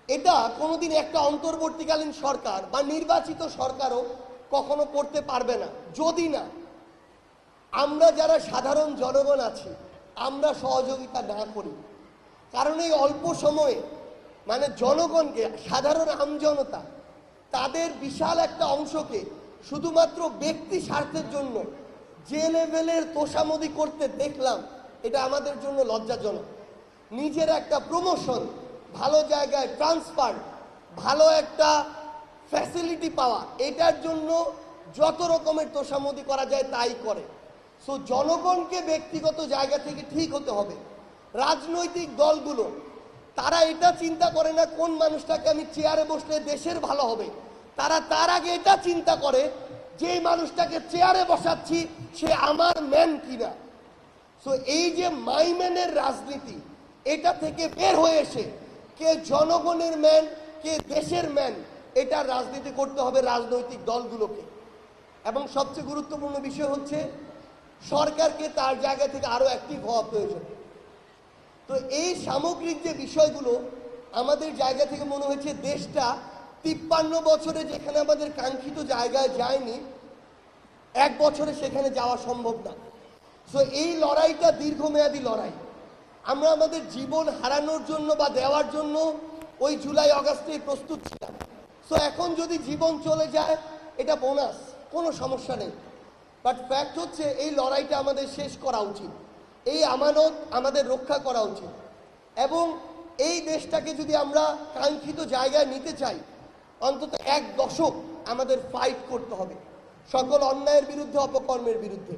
এটা কোনোদিন একটা অন্তর্বর্তীকালীন সরকার বা নির্বাচিত সরকারও কখনো করতে পারবে না, যদি না আমরা যারা সাধারণ জনগণ আছি আমরা সহযোগিতা না করি। কারণ এই অল্প সময়ে মানে জনগণকে, সাধারণ আমজনতা, তাদের বিশাল একটা অংশকে শুধুমাত্র ব্যক্তি স্বার্থের জন্য যে লেভেলের তোষামদি করতে দেখলাম, এটা আমাদের জন্য লজ্জাজনক। নিজের একটা প্রমোশন, ভালো জায়গায় ট্রান্সফার, ভালো একটা ফ্যাসিলিটি পাওয়া, এটার জন্য যত রকমের তোষামদি করা যায় তাই করে। সো জনগণকে ব্যক্তিগত জায়গা থেকে ঠিক হতে হবে। রাজনৈতিক দলগুলো তারা এটা চিন্তা করে না কোন মানুষটাকে আমি চেয়ারে বসলে দেশের ভালো হবে, তারা তার আগে এটা চিন্তা করে যে মানুষটাকে চেয়ারে বসাচ্ছি সে আমার ম্যান কিনা। সো এই যে মাই ম্যানের রাজনীতি, এটা থেকে বের হয়ে এসে কে জনগণের ম্যান কে দেশের ম্যান, এটা রাজনীতি করতে হবে রাজনৈতিক দলগুলোকে। এবং সবচেয়ে গুরুত্বপূর্ণ বিষয় হচ্ছে সরকারকে তার জায়গা থেকে আরো অ্যাক্টিভ হওয়া প্রয়োজন। তো এই সামগ্রিক যে বিষয়গুলো আমাদের জায়গা থেকে মনে হয়েছে দেশটা 53 বছরে যেখানে আমাদের কাঙ্ক্ষিত জায়গায় যায়নি, 1 বছরে সেখানে যাওয়া সম্ভব না। সো এই লড়াইটা দীর্ঘমেয়াদী লড়াই। আমরা আমাদের জীবন হারানোর জন্য বা দেওয়ার জন্য ওই জুলাই আগস্টে প্রস্তুত ছিলাম। সো এখন যদি জীবন চলে যায় এটা বোনাস, কোনো সমস্যা নেই। বাট ফ্যাক্ট হচ্ছে এই লড়াইটা আমাদের শেষ করা উচিত, এই আমানত আমাদের রক্ষা করা উচিত। এবং এই দেশটাকে যদি আমরা কাঙ্ক্ষিত জায়গায় নিতে চাই, অন্তত 1 দশক আমাদের ফাইট করতে হবে সকল অন্যায়ের বিরুদ্ধে, অপকর্মের বিরুদ্ধে।